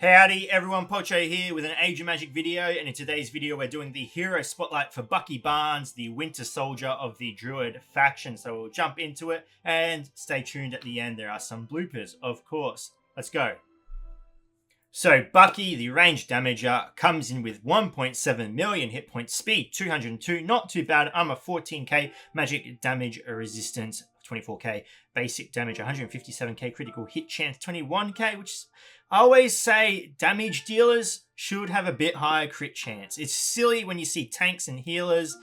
Howdy everyone, Pocho here with an Age of Magic video, and in today's video we're doing the Hero Spotlight for Bucky Barnes, the Winter Soldier of the Druid faction. So we'll jump into it and stay tuned at the end. There are some bloopers, of course. Let's go. So Bucky, the ranged damager, comes in with 1.7 million hit points, speed 202, not too bad, armor 14k, magic damage resistance 24k, basic damage 157k, critical hit chance 21k, which is, I always say damage dealers should have a bit higher crit chance. It's silly when you see tanks and healers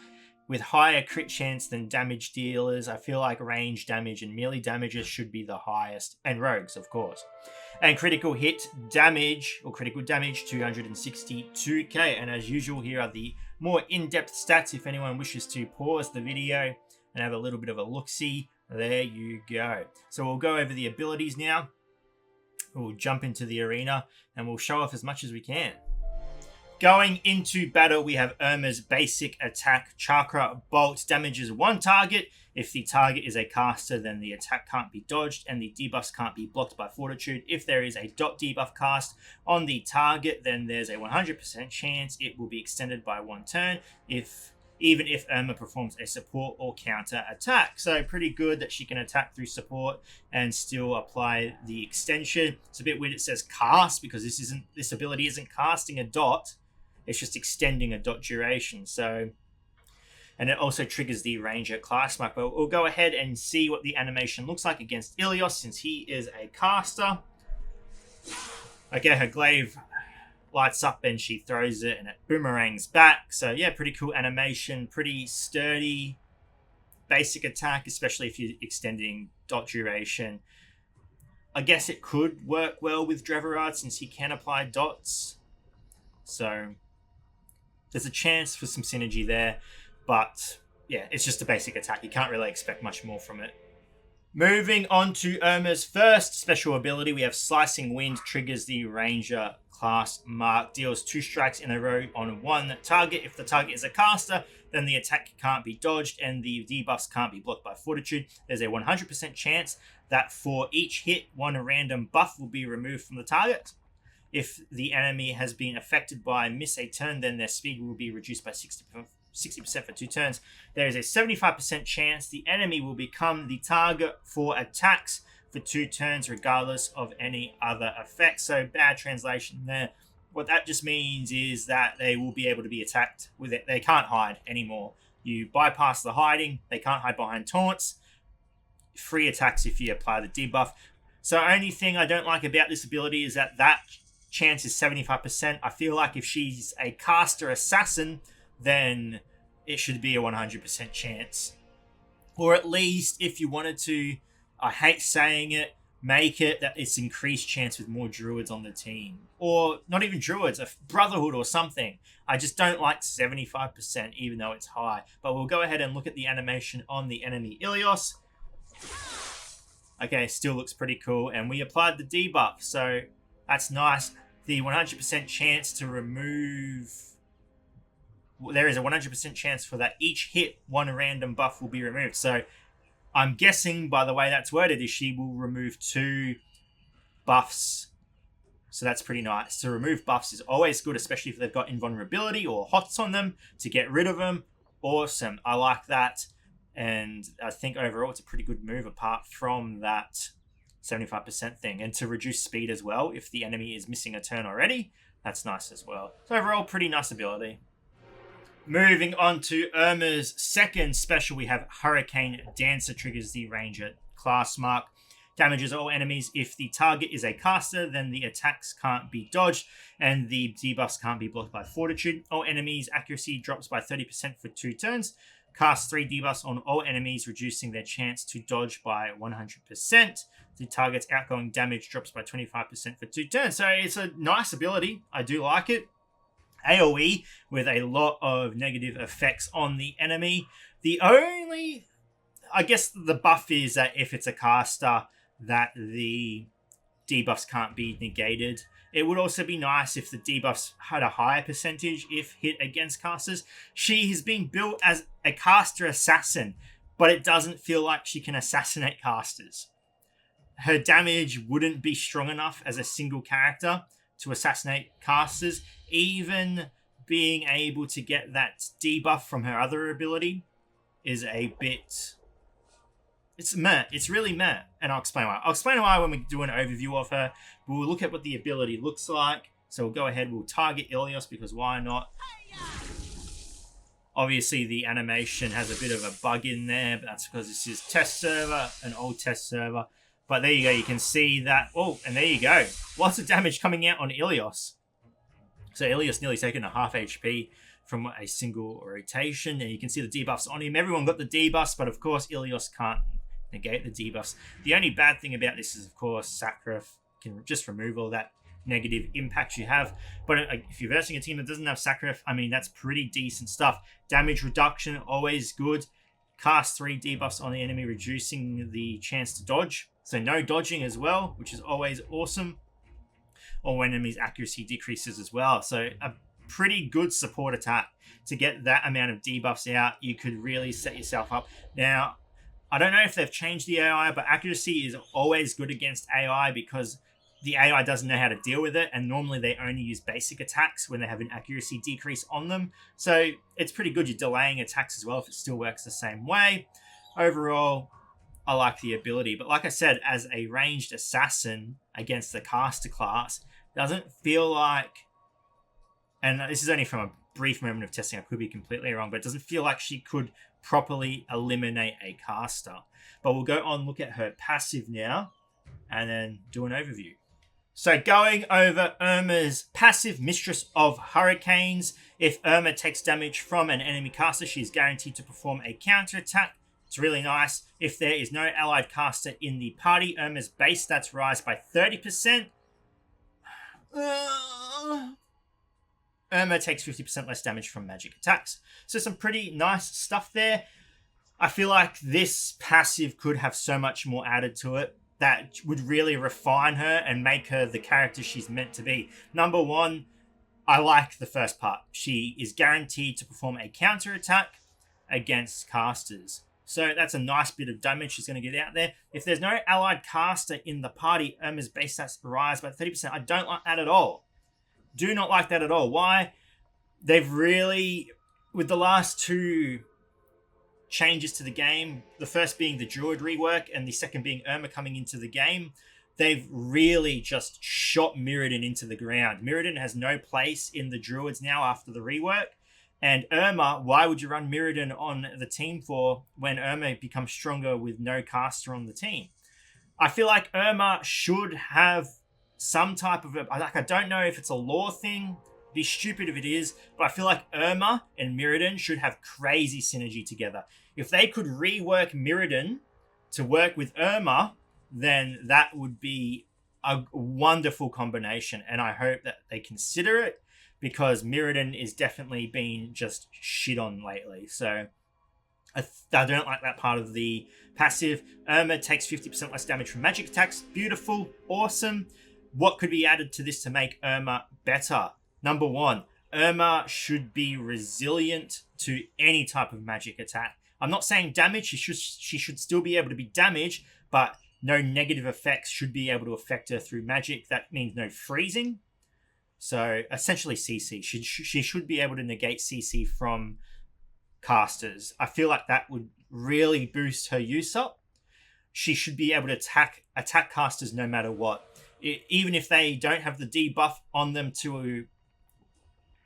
with higher crit chance than damage dealers. I feel like range damage and melee damages should be the highest, and rogues of course. And critical hit damage, or critical damage, 262k. And as usual, here are the more in-depth stats if anyone wishes to pause the video and have a little bit of a look-see. There you go. So we'll go over the abilities now. We'll jump into the arena and we'll show off as much as we can. Going into battle, we have Irma's basic attack. Chakra Bolt damages one target. If the target is a caster, then the attack can't be dodged and the debuffs can't be blocked by Fortitude. If there is a dot debuff cast on the target, then there's a 100% chance it will be extended by one turn, even if Irma performs a support or counter attack. So pretty good that she can attack through support and still apply the extension. It's a bit weird it says cast, because this ability isn't casting a dot. It's just extending a dot duration. So, and it also triggers the Ranger class mark. But we'll go ahead and see what the animation looks like against Ilios, since he is a caster. Okay, her glaive lights up and she throws it and it boomerangs back. So yeah, pretty cool animation, pretty sturdy basic attack, especially if you're extending dot duration. I guess it could work well with Dreverard since he can apply dots. So there's a chance for some synergy there, but yeah, it's just a basic attack. You can't really expect much more from it. Moving on to Irma's first special ability, we have Slicing Wind, triggers the Ranger class mark, deals 2 strikes in a row on one target. If the target is a caster, then the attack can't be dodged and the debuffs can't be blocked by Fortitude. There's a 100% chance that for each hit, one random buff will be removed from the target. If the enemy has been affected by miss a turn, then their speed will be reduced by 60% for 2 turns. There is a 75% chance the enemy will become the target for attacks for 2 turns, regardless of any other effects. So bad translation there. What that just means is that they will be able to be attacked with it. They can't hide anymore. You bypass the hiding. They can't hide behind taunts. Free attacks if you apply the debuff. So only thing I don't like about this ability is that chance is 75%. I feel like if she's a caster assassin, then it should be a 100% chance. Or at least if you wanted to, I hate saying it, make it that it's increased chance with more druids on the team. Or not even druids, a brotherhood or something. I just don't like 75% even though it's high. But we'll go ahead and look at the animation on the enemy Ilios. Okay, still looks pretty cool. And we applied the debuff, so that's nice. The 100% chance to remove... There is a 100% chance for that each hit, one random buff will be removed. So I'm guessing by the way that's worded is she will remove 2 buffs. So that's pretty nice. To remove buffs is always good, especially if they've got invulnerability or hots on them. To get rid of them, awesome. I like that. And I think overall it's a pretty good move apart from that 75% thing. And to reduce speed as well, if the enemy is missing a turn already, that's nice as well. So overall, pretty nice ability. Moving on to Irma's second special, we have Hurricane Dancer, triggers the Ranger class mark. Damages all enemies. If the target is a caster, then the attacks can't be dodged and the debuffs can't be blocked by Fortitude. All enemies' accuracy drops by 30% for 2 turns. Cast 3 debuffs on all enemies, reducing their chance to dodge by 100%. The target's outgoing damage drops by 25% for 2 turns. So it's a nice ability. I do like it. AoE with a lot of negative effects on the enemy. The only, I guess the buff is that if it's a caster, that the debuffs can't be negated. It would also be nice if the debuffs had a higher percentage if hit against casters. She has been built as a caster assassin, but it doesn't feel like she can assassinate casters. Her damage wouldn't be strong enough as a single character to assassinate casters. Even being able to get that debuff from her other ability is a bit... It's meh. It's really meh. And I'll explain why. I'll explain why when we do an overview of her. But we'll look at what the ability looks like. So we'll go ahead. We'll target Ilios because why not? Obviously, the animation has a bit of a bug in there. But that's because this is test server. An old test server. But there you go. You can see that. Oh, and there you go. Lots of damage coming out on Ilios. So Ilios nearly taken a half HP from a single rotation. And you can see the debuffs on him. Everyone got the debuffs. But of course, Ilios can't negate the debuffs. The only bad thing about this is, of course, Sacrif can just remove all that negative impact you have. But if you're versing a team that doesn't have Sacrif, I mean, that's pretty decent stuff. Damage reduction, always good. Cast 3 debuffs on the enemy, reducing the chance to dodge. So no dodging as well, which is always awesome. Or when enemy's accuracy decreases as well. So a pretty good support attack. To get that amount of debuffs out, you could really set yourself up. Now, I don't know if they've changed the AI, but accuracy is always good against AI because the AI doesn't know how to deal with it, and normally they only use basic attacks when they have an accuracy decrease on them. So it's pretty good. You're delaying attacks as well if it still works the same way. Overall, I like the ability. But like I said, as a ranged assassin against the caster class, doesn't feel like, and this is only from a brief moment of testing, I could be completely wrong, but it doesn't feel like she could properly eliminate a caster. But we'll go on, look at her passive now, and then do an overview. So going over Irma's passive, Mistress of Hurricanes. If Irma takes damage from an enemy caster, she is guaranteed to perform a counterattack. It's really nice. If there is no allied caster in the party, Irma's base stats rise by 30%. Irma takes 50% less damage from magic attacks. So some pretty nice stuff there. I feel like this passive could have so much more added to it that would really refine her and make her the character she's meant to be. Number one, I like the first part. She is guaranteed to perform a counterattack against casters. So that's a nice bit of damage she's going to get out there. If there's no allied caster in the party, Irma's base stats rise by 30%. I don't like that at all. Do not like that at all. Why? They've really, with the last 2 changes to the game, the first being the Druid rework and the second being Irma coming into the game, they've really just shot Mirrodin into the ground. Mirrodin has no place in the Druids now after the rework. And Irma, why would you run Mirrodin on the team for when Irma becomes stronger with no caster on the team? I feel like Irma should have some type of... I don't know if it's a lore thing. It'd be stupid if it is. But I feel like Irma and Mirrodin should have crazy synergy together. If they could rework Mirrodin to work with Irma, then that would be a wonderful combination. And I hope that they consider it, because Mirrodin is definitely being just shit on lately. So I don't like that part of the passive. Irma takes 50% less damage from magic attacks. Beautiful. Awesome. What could be added to this to make Irma better? Number one, Irma should be resilient to any type of magic attack. I'm not saying damage. She should still be able to be damaged, but no negative effects should be able to affect her through magic. That means no freezing. So essentially CC. She should be able to negate CC from casters. I feel like that would really boost her use up. She should be able to attack casters no matter what. Even if they don't have the debuff on them to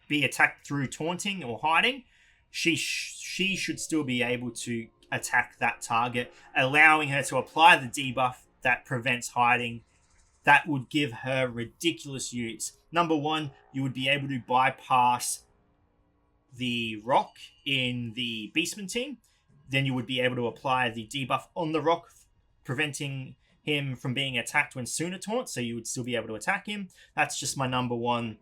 be attacked through taunting or hiding, she should still be able to attack that target, allowing her to apply the debuff that prevents hiding. That would give her ridiculous use. Number one, you would be able to bypass the rock in the Beastman team. Then you would be able to apply the debuff on the rock, preventing him from being attacked when Sooner taunts, so you would still be able to attack him. That's just my number one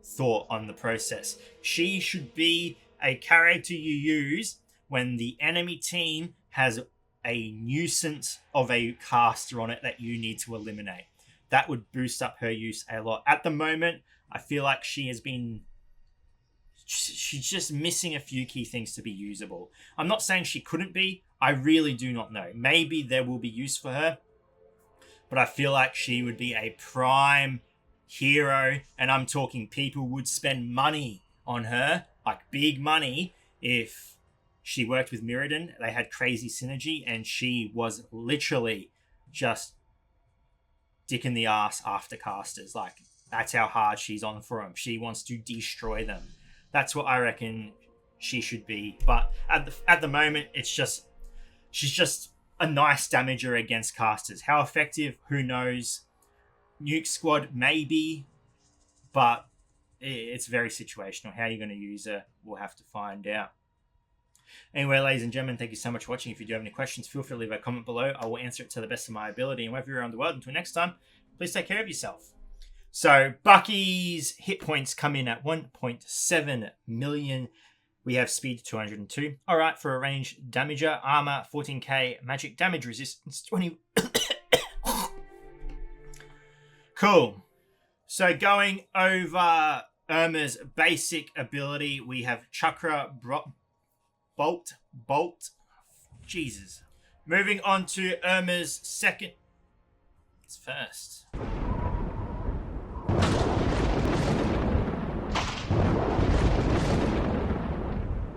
thought on the process. She should be a character you use when the enemy team has a nuisance of a caster on it that you need to eliminate. That would boost up her use a lot. At the moment, I feel like she's just missing a few key things to be usable. I'm not saying she couldn't be. I really do not know. Maybe there will be use for her, but I feel like she would be a prime hero, and I'm talking people would spend money on her, like big money, if she worked with Mirrodin. They had crazy synergy, and she was literally just dick in the ass after casters. Like, that's how hard she's on for them. She wants to destroy them. That's what I reckon she should be. But at the moment, it's just she's just a nice damager against casters. How effective? Who knows? Nuke squad maybe, but it's very situational. How you're going to use her, we'll have to find out. Anyway, ladies and gentlemen, thank you so much for watching. If you do have any questions, feel free to leave a comment below. I will answer it to the best of my ability. And wherever you're around the world, until next time, please take care of yourself. So Bucky's hit points come in at 1.7 million. We have speed 202. All right, for a ranged damager, armor 14k, magic damage resistance 20. Cool. So going over Irma's basic ability, we have Chakra Bolt. Jesus. Moving on to Irma's second. It's first.